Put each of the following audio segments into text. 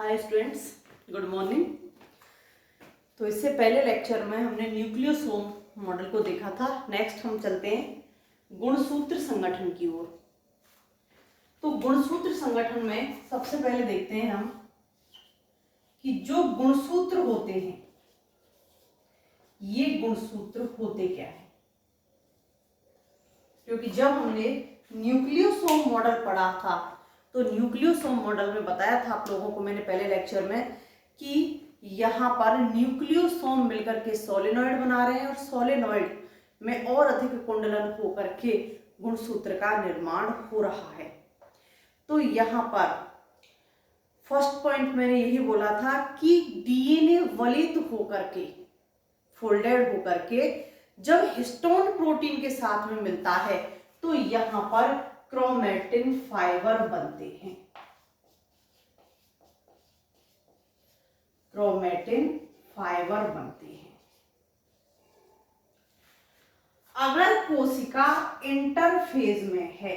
Hi students, good morning. तो इससे पहले लेक्चर में हमने न्यूक्लियोसोम मॉडल को देखा था। नेक्स्ट हम चलते हैं गुणसूत्र संगठन की ओर। तो गुणसूत्र संगठन में सबसे पहले देखते हैं हम कि जो गुणसूत्र होते हैं ये गुणसूत्र होते क्या है। क्योंकि जब हमने न्यूक्लियोसोम मॉडल पढ़ा था तो न्यूक्लियोसोम मॉडल में बताया था आप लोगों को मैंने पहले लेक्चर में कि यहाँ पर न्यूक्लियोसोम मिलकर के सोलेनॉइड बना रहे हैं और सोलेनॉइड में और अधिक कुंडलन होकर के गुणसूत्र का निर्माण हो रहा है। तो यहाँ पर फर्स्ट पॉइंट मैंने यही बोला था कि डीएनए वलित होकर के फोल्डेड होकर के जब हिस्टोन प्रोटीन के साथ में मिलता है तो यहाँ पर क्रोमेटिन फाइबर बनते हैं। क्रोमेटिन फाइबर बनते हैं। अगर कोशिका इंटरफेज में है,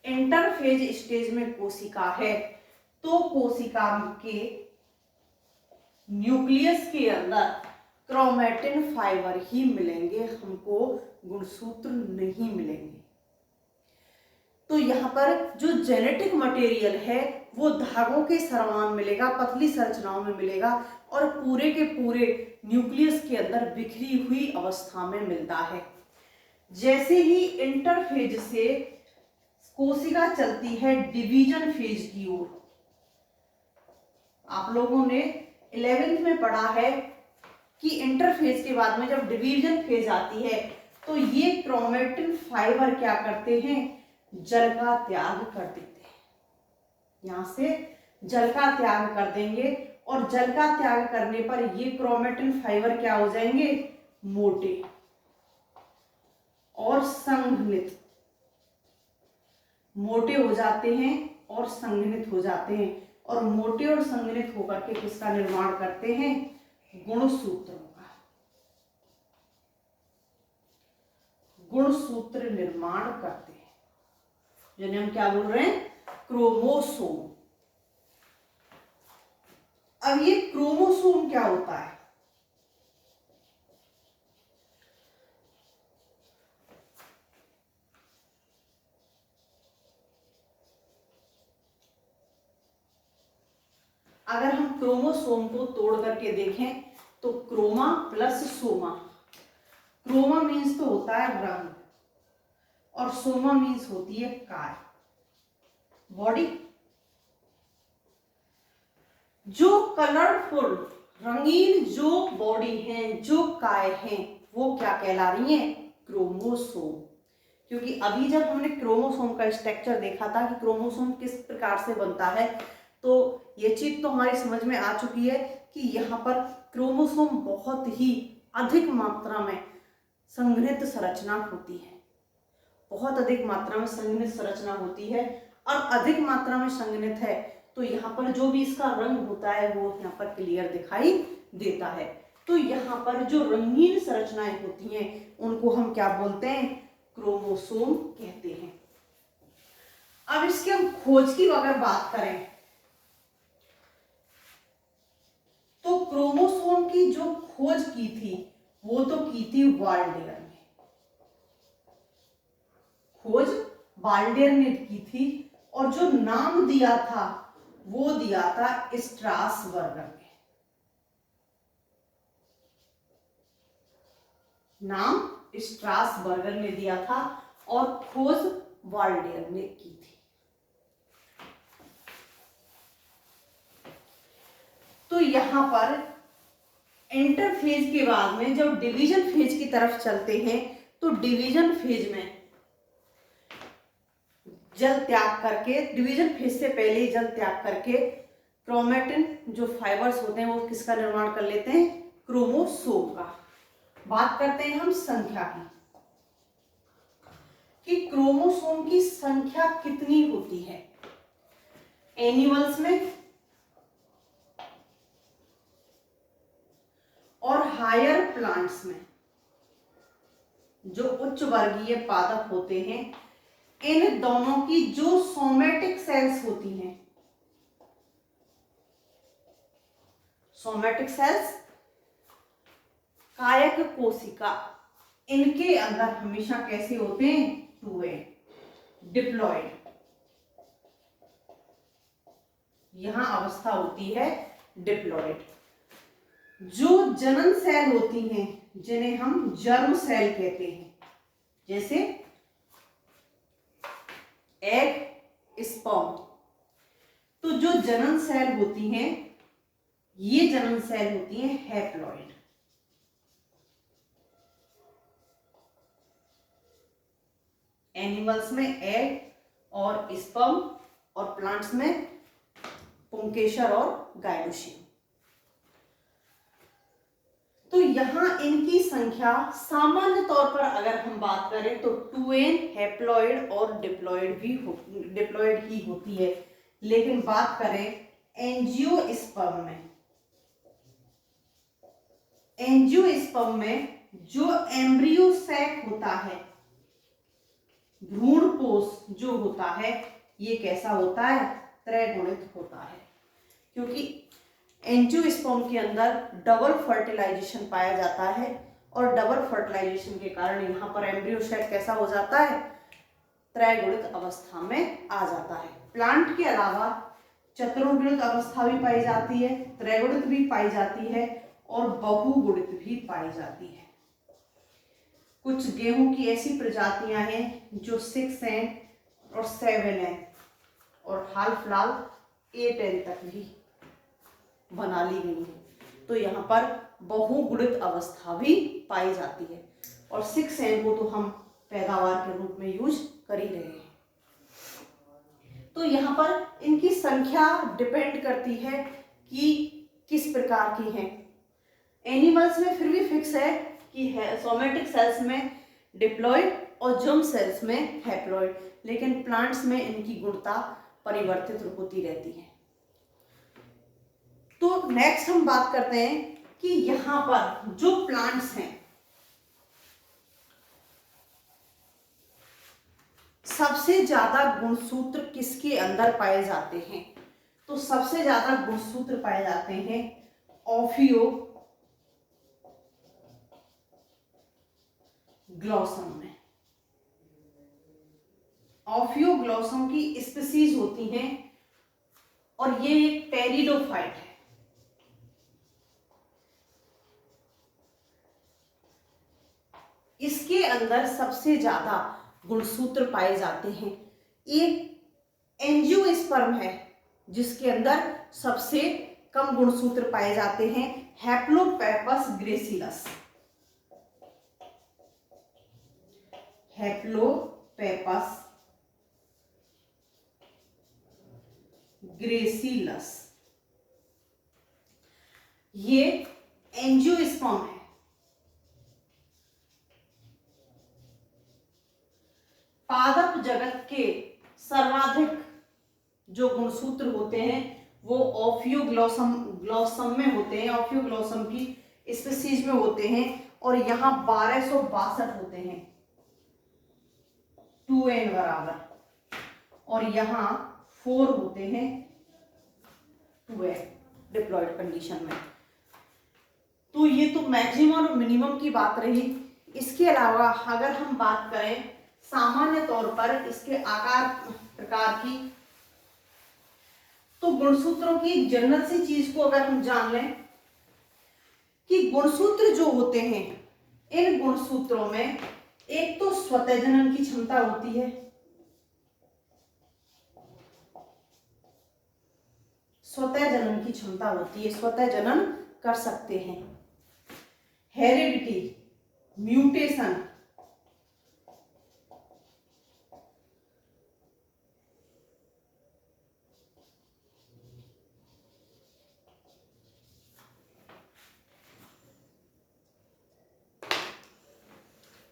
इंटरफेज स्टेज में कोशिका है तो कोशिका के न्यूक्लियस के अंदर क्रोमेटिन फाइबर ही मिलेंगे, हमको गुणसूत्र नहीं मिलेंगे। तो यहाँ पर जो जेनेटिक मटेरियल है वो धागों के समान मिलेगा, पतली संरचनाओं में मिलेगा और पूरे के पूरे न्यूक्लियस के अंदर बिखरी हुई अवस्था में मिलता है। जैसे ही इंटरफेज से कोशिका चलती है डिवीजन फेज की ओर, आप लोगों ने 11th में पढ़ा है कि इंटरफेज के बाद में जब डिवीजन फेज आती है तो ये क्रोमेटिन फाइबर क्या करते हैं, जल का त्याग कर देते हैं। यहां से जल का त्याग कर देंगे और जल का त्याग करने पर ये क्रोमेटिन फाइबर क्या हो जाएंगे, मोटे और संघनित। मोटे हो जाते हैं और संघनित हो जाते हैं और मोटे और संघनित होकर के किसका निर्माण करते हैं, गुणसूत्रों का। गुणसूत्र निर्माण करते हैं जिन्हें हम क्या बोल रहे हैं, क्रोमोसोम। अब ये क्रोमोसोम क्या होता है, अगर हम क्रोमोसोम को तोड़ करके देखें तो chroma plus soma. Chroma means तो होता है रंग और सोमा मीन्स होती है काय, बॉडी। जो कलरफुल रंगीन जो बॉडी है, जो काय हैं, वो क्या कहला रही हैं, क्रोमोसोम। क्योंकि अभी जब हमने क्रोमोसोम का स्ट्रक्चर देखा था कि क्रोमोसोम किस प्रकार से बनता है तो ये चीज तो हमारी समझ में आ चुकी है कि यहाँ पर क्रोमोसोम बहुत ही अधिक मात्रा में संघनित संरचना होती है, बहुत अधिक मात्रा में संघनित संरचना होती है और अधिक मात्रा में संघनित है तो यहाँ पर जो भी इसका रंग होता है वो यहाँ पर क्लियर दिखाई देता है। तो यहाँ पर जो रंगीन संरचनाएं होती हैं उनको हम क्या बोलते हैं, क्रोमोसोम कहते हैं। अब इसके हम खोज की अगर बात करें तो क्रोमोसोम की जो खोज की थी वो तो की थी वाल्डेयर ने। खोज वाल्डेयर ने की थी और जो नाम दिया था वो दिया था स्ट्रासबर्गर ने। नाम स्ट्रासबर्गर ने दिया था और खोज वाल्डेयर ने की थी। तो यहां पर इंटरफेज के बाद में जब डिवीजन फेज की तरफ चलते हैं तो डिवीजन फेज में जल त्याग करके, डिवीजन फेज से पहले ही जल त्याग करके क्रोमेटिन जो फाइबर्स होते हैं वो किसका निर्माण कर लेते हैं, क्रोमोसोम का। बात करते हैं हम संख्या की कि क्रोमोसोम की संख्या कितनी होती है। एनिमल्स में और हायर प्लांट्स में, जो उच्च वर्गीय पादप होते हैं इन दोनों की जो सोमेटिक सेल्स होती हैं, सोमेटिक सेल्स कायक कोशिका, इनके अंदर हमेशा कैसे होते हैं, 2a डिप्लॉयड। यहां अवस्था होती है डिप्लॉयड। जो जनन सेल होती हैं जिन्हें हम जर्म सेल कहते हैं, जैसे एग, स्पर्म, तो जो जनन सेल होती हैं ये जनन सेल होती हैं हैप्लॉइड। एनिमल्स में एग और स्पर्म और प्लांट्स में पुंकेसर और गाइनोसियम। तो यहां इनकी संख्या सामान्य तौर पर अगर हम बात करें तो 2n हैप्लॉइड और डिप्लॉइड ही होती है। लेकिन बात करें एंजियोस्पर्म में, एंजियोस्पर्म में जो एम्ब्रियो सैक होता है, भ्रूणपोष जो होता है, ये कैसा होता है, त्रैगुणित होता है। क्योंकि एंजियोस्पर्म के अंदर डबल फर्टिलाइजेशन पाया जाता है और डबल फर्टिलाइजेशन के कारण यहाँ पर एम्ब्रियो सैक कैसा हो जाता है, त्रैगुणित अवस्था में आ जाता है। प्लांट के अलावा चतुर्गुणित अवस्था भी पाई जाती है, त्रैगुणित भी पाई जाती है और बहुगुणित भी पाई जाती है। कुछ गेहूं की ऐसी प्रजातियां हैं जो 6n और 7n और हाल फिलहाल 8n तक भी बना ली गई है। तो यहाँ पर बहुगुणित अवस्था भी पाई जाती है और 6n को तो हम पैदावार के रूप में यूज कर ही रहे हैं। तो यहाँ पर इनकी संख्या डिपेंड करती है कि किस प्रकार की है। एनिमल्स में फिर भी फिक्स है कि सोमेटिक सेल्स में डिप्लॉइड और जर्म सेल्स में हैप्लॉइड, लेकिन प्लांट्स में इनकी गुणता परिवर्तित होती रहती है। तो नेक्स्ट हम बात करते हैं कि यहां पर जो प्लांट्स हैं, सबसे ज्यादा गुणसूत्र किसके अंदर पाए जाते हैं, तो सबसे ज्यादा गुणसूत्र पाए जाते हैं ऑफियोग्लॉसम में। ऑफियोग्लॉसम की स्पीसीज होती हैं और ये एक टेरिडोफाइट है। इसके अंदर सबसे ज्यादा गुणसूत्र पाए जाते हैं। एक एंजियोस्पर्म है जिसके अंदर सबसे कम गुणसूत्र पाए जाते हैं, हैप्लोपेपस ग्रेसिलस। हैप्लोपेपस ग्रेसिलस ये एंजियोस्पर्म है। पादप जगत के सर्वाधिक जो गुणसूत्र होते हैं वो ऑफियोग्लॉसम में होते हैं, ऑफियोग्लॉसम की स्पीसीज में होते हैं और यहाँ 1262 होते हैं 2n बराबर, और यहाँ 4 होते हैं 2n डिप्लॉयड कंडीशन में। तो ये तो मैक्सिमम और मिनिमम की बात रही। इसके अलावा अगर हम बात करें सामान्य तौर पर इसके आकार प्रकार की, तो गुणसूत्रों की जनरल सी चीज को अगर हम जान लें कि गुणसूत्र जो होते हैं, इन गुणसूत्रों में एक तो स्वतः जनन की क्षमता होती है, स्वतः जनन की क्षमता होती है, स्वतः जनन कर सकते हैं। हेरिडिटी, म्यूटेशन,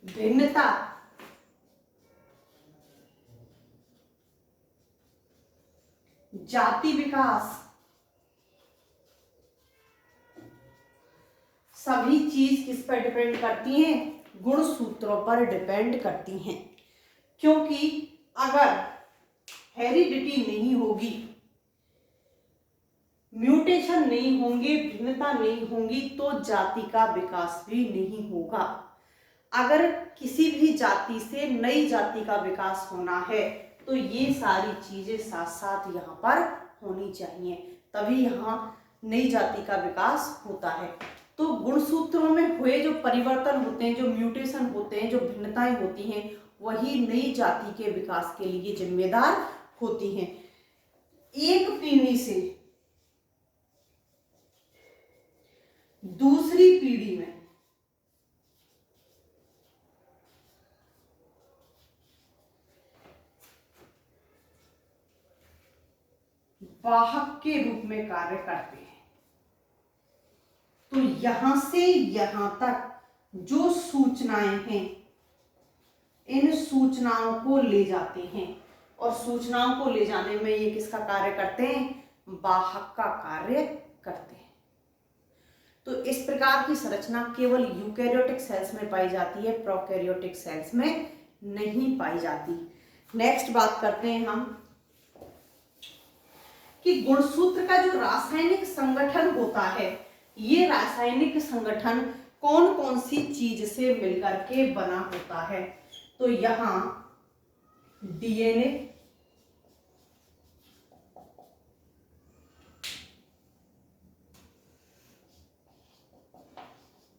भिन्नता, जाति विकास, सभी चीज किस पर डिपेंड करती हैं, गुणसूत्रों पर डिपेंड करती हैं। क्योंकि अगर हेरिडिटी नहीं होगी, म्यूटेशन नहीं होंगे, भिन्नता नहीं होंगी, तो जाति का विकास भी नहीं होगा। अगर किसी भी जाति से नई जाति का विकास होना है तो ये सारी चीजें साथ साथ यहाँ पर होनी चाहिए, तभी यहाँ नई जाति का विकास होता है। तो गुणसूत्रों में हुए जो परिवर्तन होते हैं, जो म्यूटेशन होते हैं, जो भिन्नताएं होती हैं, वही नई जाति के विकास के लिए जिम्मेदार होती हैं। एक पीढ़ी से दूसरी पीढ़ी में वाहक के रूप में कार्य करते हैं। तो यहां से यहां तक जो सूचनाएं हैं, इन सूचनाओं को ले जाते हैं, और सूचनाओं को ले जाने में ये किसका कार्य करते हैं? वाहक का कार्य करते हैं। तो इस प्रकार की संरचना केवल यूकैरियोटिक सेल्स में पाई जाती है, प्रोकैरियोटिक सेल्स में नहीं पाई जाती। नेक्स्ट बात करते हैं हम कि गुणसूत्र का जो रासायनिक संगठन होता है, ये रासायनिक संगठन कौन कौन सी चीज से मिलकर के बना होता है। तो यहां डीएनए,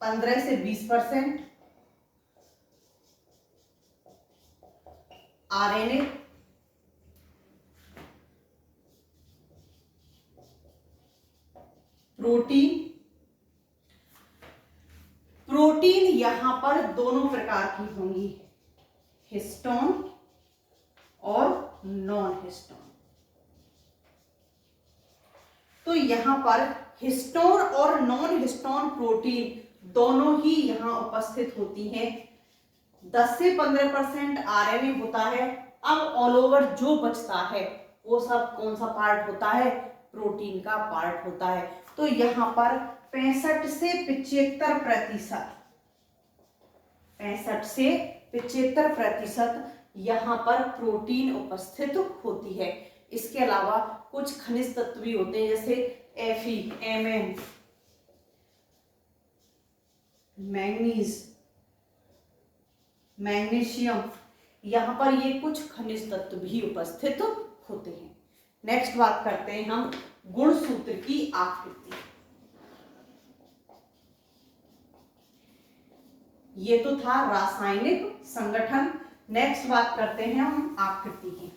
पंद्रह से 20%, आरएनए, प्रोटीन। प्रोटीन यहां पर दोनों प्रकार की होंगी, हिस्टोन और नॉन हिस्टोन। तो यहां पर हिस्टोन और नॉन हिस्टोन प्रोटीन दोनों ही यहां उपस्थित होती हैं। 10 से 15% आरएनए होता है। अब ऑल ओवर जो बचता है वो सब कौन सा पार्ट होता है? प्रोटीन का पार्ट होता है। तो यहां पर 65 से 75%, 65 से 75% यहां पर प्रोटीन उपस्थित होती है। इसके अलावा कुछ खनिज तत्व भी होते हैं, जैसे Fe, Mn, मैंगनीज, मैग्नीशियम, यहां पर ये कुछ खनिज तत्व भी उपस्थित होते हैं। नेक्स्ट बात करते हैं हम गुणसूत्र की आकृति। ये तो था रासायनिक संगठन। नेक्स्ट बात करते हैं हम आकृति की।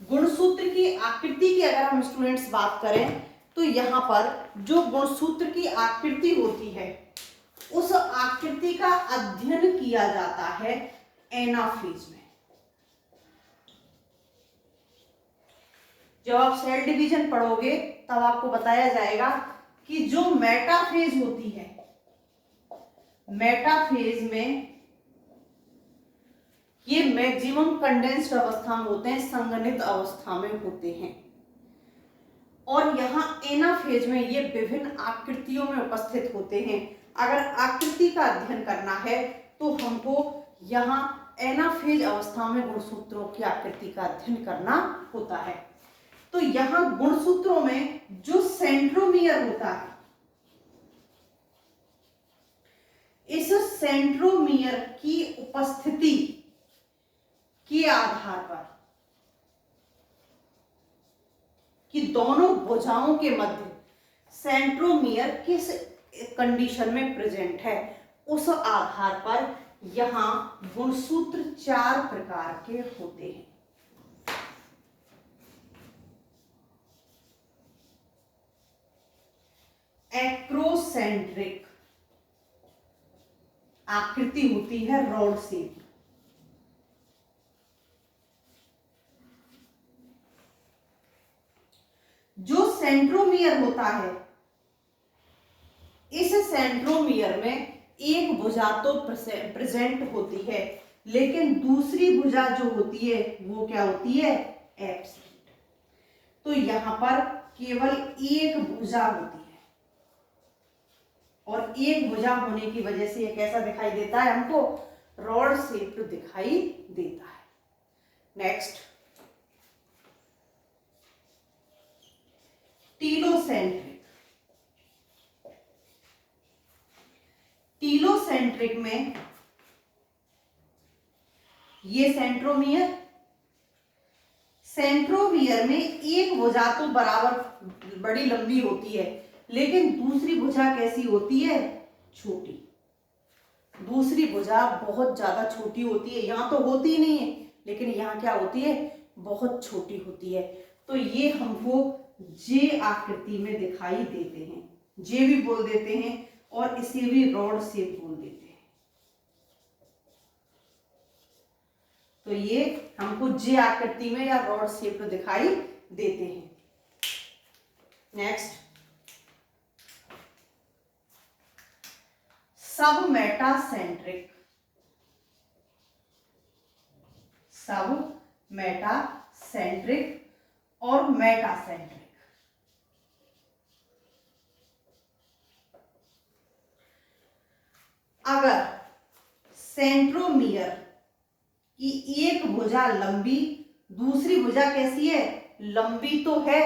गुणसूत्र की आकृति की अगर हम स्टूडेंट्स बात करें तो यहां पर जो गुणसूत्र की आकृति होती है, उस आकृति का अध्ययन किया जाता है एनाफेज में। जब आप सेल डिवीजन पढ़ोगे तब आपको बताया जाएगा कि जो मेटाफेज होती है, मेटाफेज में ये मैक्सिमम कंडेंस्ड अवस्था में होते हैं, संघनित अवस्था में होते हैं। और यहाँ एनाफेज में ये विभिन्न आकृतियों में उपस्थित होते हैं। अगर आकृति का अध्ययन करना है तो हमको यहाँ एनाफेज अवस्था में गुणसूत्रों की आकृति का अध्ययन करना होता है। तो यहाँ गुणसूत्रों में जो सेंट्रोमियर होता है, इस सेंट्रोमियर की उपस्थिति के आधार पर कि दोनों भुजाओं के मध्य सेंट्रोमियर किस कंडीशन में प्रेजेंट है, उस आधार पर यहां गुणसूत्र 4 प्रकार के होते हैं। एक्रोसेंट्रिक आकृति होती है रॉड शेप। जो सेंट्रोमियर होता है, इस सेंट्रोमियर में एक भुजा तो प्रेजेंट होती है, लेकिन दूसरी भुजा जो होती है वो क्या होती है? एब्सेंट। तो यहां पर केवल एक भुजा होती है, और एक भुजा होने की वजह से ये कैसा दिखाई देता है? हमको रॉड शेप्ड दिखाई देता है। Next, telocentric. टीलोसेंट्रिक में ये सेंट्रोमियर, सेंट्रोमियर में एक भुजा तो बराबर बड़ी लंबी होती है, लेकिन दूसरी भुजा कैसी होती है? छोटी। दूसरी भुजा बहुत ज्यादा छोटी होती है, यहां तो होती ही नहीं है, लेकिन यहाँ क्या होती है? बहुत छोटी होती है। तो ये हमको जे आकृति में दिखाई देते हैं, जे भी बोल देते हैं और इसे भी रॉड शेप बोल देते हैं। तो ये हमको जे आकृति में या रॉड शेप में दिखाई देते हैं। नेक्स्ट, सब मेटासेंट्रिक। सब मेटासेंट्रिक और मेटासेंट्रिक। अगर सेंट्रोमियर की एक भुजा लंबी, दूसरी भुजा कैसी है? लंबी तो है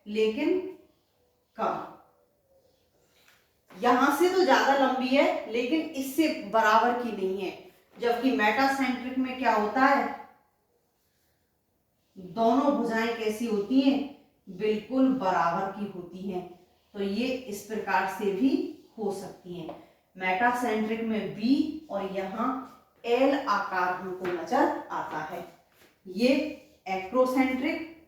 लेकिन कम। यहां से तो ज्यादा लंबी है लेकिन इससे बराबर की नहीं है। जबकि मेटासेंट्रिक में क्या होता है? दोनों भुजाएं कैसी होती हैं? बिल्कुल बराबर की होती हैं। तो ये इस प्रकार से भी हो सकती हैं। मेटासेंट्रिक में बी और यहाँ एल आकार हमको नजर आता है। ये एक्रोसेंट्रिक,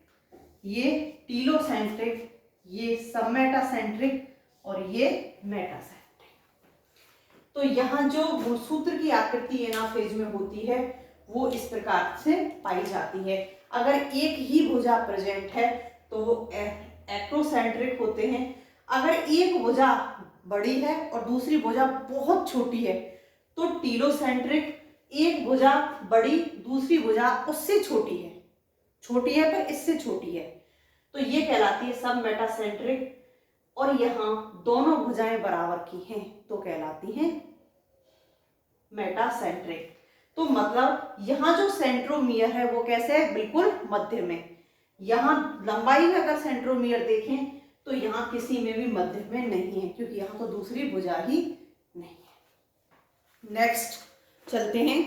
ये टीलोसेंट्रिक, ये सबमेटासेंट्रिक और ये मेटासेंट्रिक। तो यहाँ जो गुणसूत्र की आकृति एनाफेज में होती है वो इस प्रकार से पाई जाती है। अगर एक ही भुजा प्रेजेंट है तो वो एक्रोसेंट्रिक होते हैं। अगर एक भुजा बड़ी है और दूसरी भुजा बहुत छोटी है तो टीलोसेंट्रिक। एक भुजा बड़ी, दूसरी भुजा उससे छोटी है पर इससे छोटी है, तो ये कहलाती है सब मेटासेंट्रिक। और यहाँ दोनों भुजाएं बराबर की हैं तो कहलाती हैं मेटासेंट्रिक। तो मतलब यहाँ जो सेंट्रोमियर है वो कैसे है? बिल्कुल मध्य में। यहाँ लंबाई में अगर सेंट्रोमियर देखें तो यहाँ किसी में भी मध्य में नहीं है, क्योंकि यहाँ तो दूसरी भुजा ही नहीं है। नेक्स्ट चलते हैं,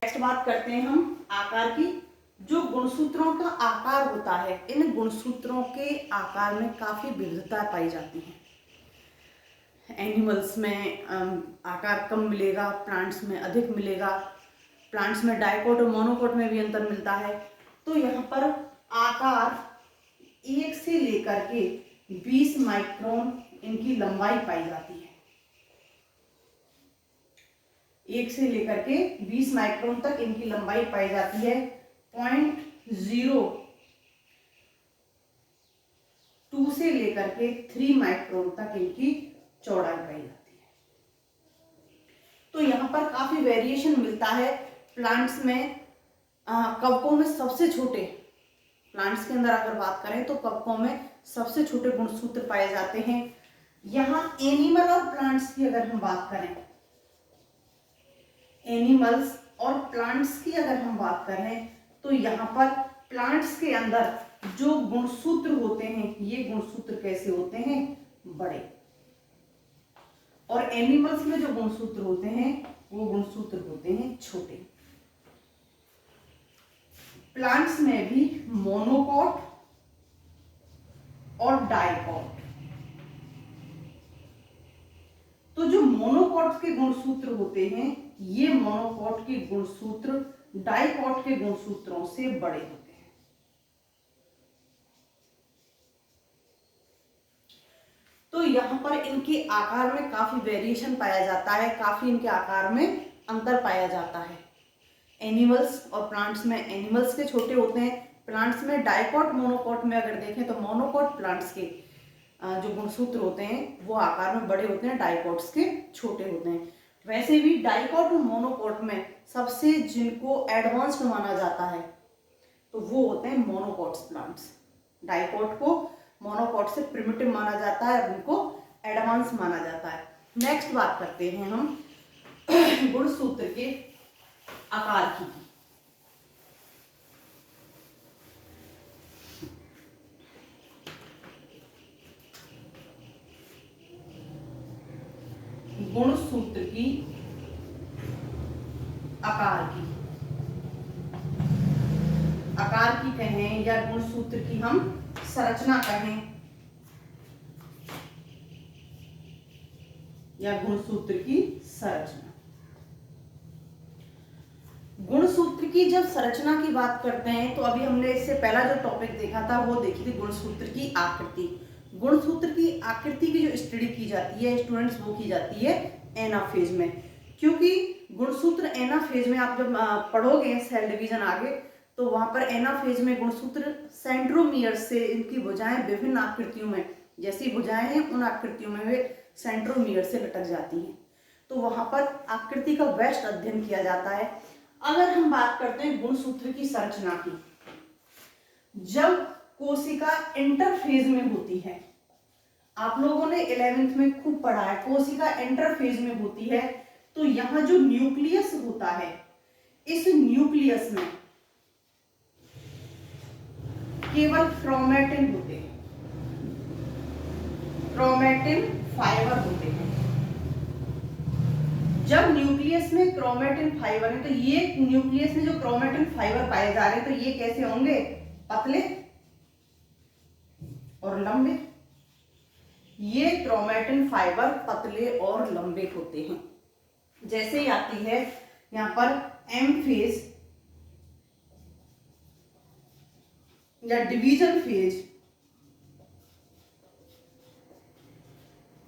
नेक्स्ट बात करते हैं हम आकार की। जो गुणसूत्रों का आकार होता है, इन गुणसूत्रों के आकार में काफी विविधता पाई जाती है। एनिमल्स में आकार कम मिलेगा, प्लांट्स में अधिक मिलेगा, प्लांट्स में डाइकोट और मोनोकोट में भी अंतर मिलता है। तो यहाँ पर आकार 1 से लेकर के 20 माइक्रोन इनकी लंबाई पाई जाती है। 1 से लेकर के 20 माइक्रोन तक इनकी लंबाई पाई जाती है। 0.02 से लेकर के 3 माइक्रोन तक इनकी चौड़ाई पाई जाती है। तो यहाँ पर काफी वेरिएशन मिलता है। प्लांट्स में कवकों में सबसे छोटे, प्लांट्स के अंदर अगर बात करें तो कवकों में सबसे छोटे गुणसूत्र पाए जाते हैं। यहाँ एनिमल और प्लांट्स की अगर हम बात करें, एनिमल्स और प्लांट्स की अगर हम बात करें तो यहाँ पर प्लांट्स के अंदर जो गुणसूत्र होते हैं ये गुणसूत्र कैसे होते हैं? बड़े। और एनिमल्स में जो गुणसूत्र होते हैं वो गुणसूत्र होते हैं छोटे। प्लांट्स में भी मोनोकोट और डाइकोट। तो जो मोनोकोट के गुणसूत्र होते हैं ये मोनोकोट के गुणसूत्र डाइकोट के गुणसूत्रों से बड़े होते हैं। तो यहाँ पर इनके आकार में काफी वेरिएशन पाया जाता है, काफी इनके आकार में अंतर पाया जाता है। एनिमल्स और प्लांट्स में एनिमल्स के छोटे होते हैं, प्लांट्स में डाइकोट मोनोकोट में अगर देखें तो मोनोकोट प्लांट्स के जो गुणसूत्र होते हैं वो आकार में बड़े होते हैं, डाइकोट्स के छोटे होते हैं। वैसे भी डाइकोट और मोनोकोट में सबसे जिनको एडवांस्ड माना जाता है तो वो होते हैं मोनोकोट्स प्लांट्स। डाइकोट को मोनोकोट से प्रिमिटिव माना जाता है, उनको एडवांस माना जाता है। नेक्स्ट बात करते हैं हम गुणसूत्र के आकार की। गुणसूत्र की आकार की कहें या गुणसूत्र की हम संरचना कहें या गुणसूत्र की संरचना। गुणसूत्र की जब संरचना की बात करते हैं तो अभी हमने इससे पहला जो टॉपिक देखा था वो देखी थी गुणसूत्र की आकृति। गुणसूत्र की आकृति की जो स्टडी की जाती है स्टूडेंट्स वो की जाती है एनाफेज में, क्योंकि गुणसूत्र एनाफेज में आप जब पढ़ोगे सेल डिवीजन आगे तो वहां पर एनाफेज में गुणसूत्र सेंट्रोमियर से इनकी भुजाएं विभिन्न आकृतियों में जैसी भुजाएं हैं उन आकृतियों में वे सेंट्रोमियर से लटक जाती हैं, तो वहां पर आकृति का बेस्ट अध्ययन किया जाता है। अगर हम बात करते हैं गुणसूत्र की संरचना की, जब कोशिका इंटरफेज में होती है, आप लोगों ने 11th में खूब पढ़ा है, कोशिका इंटरफेज में होती है तो यहां जो न्यूक्लियस होता है इस न्यूक्लियस में केवल क्रोमैटिन होते हैं, क्रोमैटिन फाइबर होते हैं। जब न्यूक्लियस में क्रोमैटिन फाइबर है तो ये न्यूक्लियस में जो क्रोमैटिन फाइबर पाए जा रहे हैं तो ये कैसे होंगे, पतले और लंबे। ये क्रोमैटिन फाइबर पतले और लंबे होते हैं। जैसे ही आती है यहां पर एम फेज या डिवीजन फेज,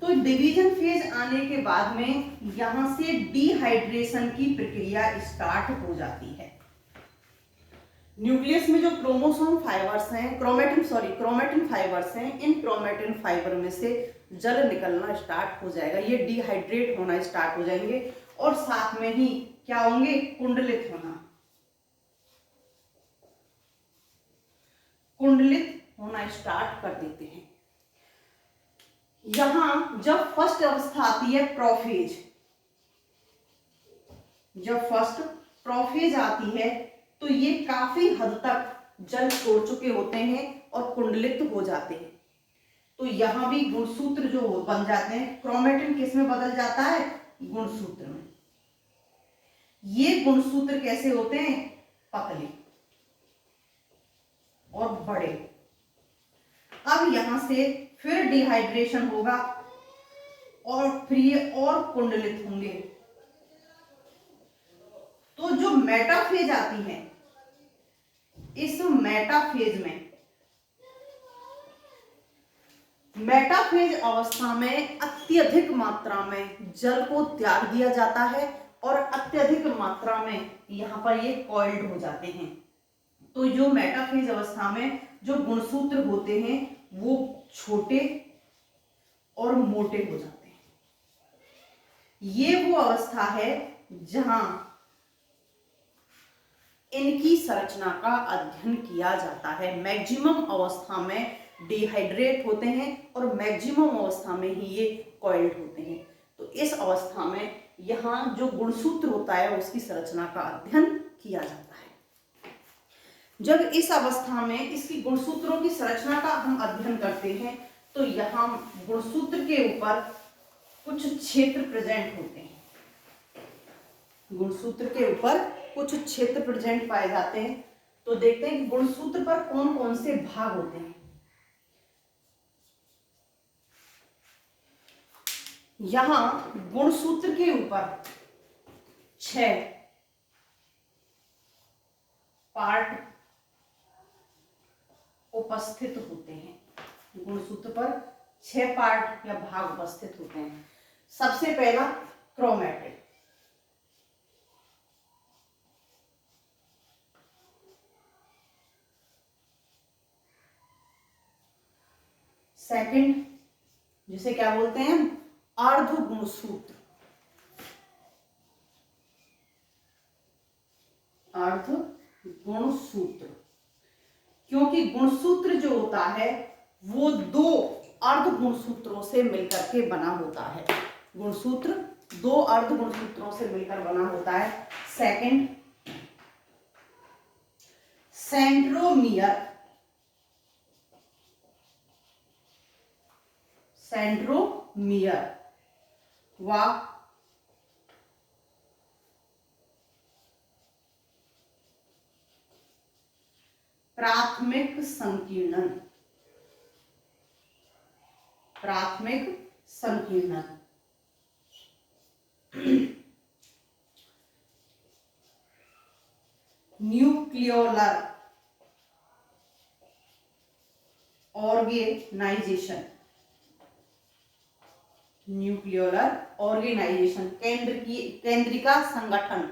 तो डिवीजन फेज आने के बाद में यहां से डिहाइड्रेशन की प्रक्रिया स्टार्ट हो जाती है। न्यूक्लियस में जो क्रोमोसोम फाइबर्स हैं, क्रोमैटिन फाइबर्स हैं, इन क्रोमैटिन फाइबर में से जल निकलना स्टार्ट हो जाएगा, ये डिहाइड्रेट होना स्टार्ट हो जाएंगे और साथ में ही क्या होंगे, कुंडलित होना स्टार्ट कर देते हैं। यहां जब फर्स्ट अवस्था आती है प्रोफेज, जब फर्स्ट प्रोफेज आती है तो ये काफी हद तक जल छोड़ चुके होते हैं और कुंडलित हो जाते हैं, तो यहां भी गुणसूत्र जो बन जाते हैं। क्रोमैटिन किस में बदल जाता है, गुणसूत्र में। ये गुणसूत्र कैसे होते हैं, पतले और बड़े। अब यहां से फिर डिहाइड्रेशन होगा और फिर ये और कुंडलित होंगे, तो जो मेटाफेज आती है इस मेटाफेज अवस्था में अत्यधिक मात्रा में जल को त्याग दिया जाता है और अत्यधिक मात्रा में यहां पर ये कॉइल्ड हो जाते हैं। तो जो मेटाफेज अवस्था में जो गुणसूत्र होते हैं वो छोटे और मोटे हो जाते हैं। ये वो अवस्था है जहां इनकी संरचना का अध्ययन किया जाता है। मैक्सिमम अवस्था में डिहाइड्रेट होते हैं और मैक्सिमम अवस्था में ही ये कॉइल्ड होते हैं। तो इस अवस्था में यहाँ जो गुणसूत्र होता है उसकी संरचना का अध्ययन किया जाता है। जब इस अवस्था में इसकी गुणसूत्रों की संरचना का हम अध्ययन करते हैं तो यहाँ गुणसूत्र के ऊपर कुछ क्षेत्र प्रेजेंट होते हैं, गुणसूत्र के ऊपर कुछ क्षेत्र प्रेजेंट पाए जाते हैं। तो देखते हैं कि गुणसूत्र पर कौन कौन से भाग होते हैं। यहां गुणसूत्र के ऊपर 6 पार्ट उपस्थित होते हैं। गुणसूत्र पर 6 पार्ट या भाग उपस्थित होते हैं। सबसे पहला क्रोमैटिन, सेकंड जिसे क्या बोलते हैं, अर्ध गुणसूत्र, अर्ध गुणसूत्र, क्योंकि गुणसूत्र जो होता है वो 2 अर्ध गुणसूत्रों से मिलकर के बना होता है। गुणसूत्र 2 अर्ध गुणसूत्रों से मिलकर बना होता है। सेकंड सेंट्रोमियर, सेंट्रोमियर व प्राथमिक संकीर्णन, प्राथमिक संकीर्णन। न्यूक्लियोलर ऑर्गेनाइजेशन, न्यूक्लियोलर ऑर्गेनाइजेशन केंद्रिका संगठन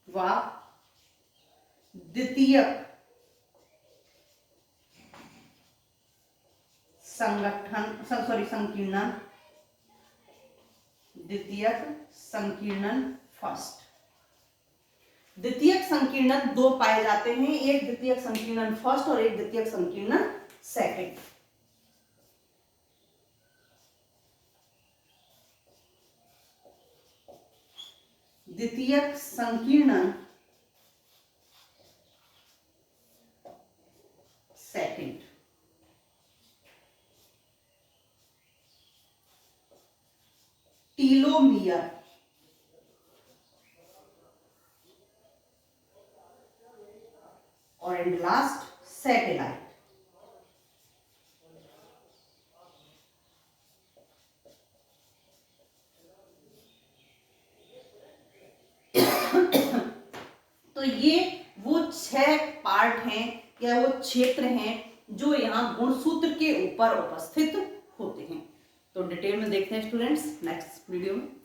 व द्वितीयक संकीर्णन, द्वितीयक संकीर्णन फर्स्ट। द्वितीयक संकीर्णन दो पाए जाते हैं, एक द्वितीयक संकीर्णन फर्स्ट और एक द्वितीयक संकीर्णन सेकंड। द्वितीयक संकीर्णन सेकंड। टीलोमियर, और एंड लास्ट सैटेलाइट। तो ये वो 6 पार्ट हैं या वो क्षेत्र हैं जो यहाँ गुणसूत्र के ऊपर उपस्थित होते हैं। तो डिटेल में देखते हैं स्टूडेंट्स नेक्स्ट वीडियो में।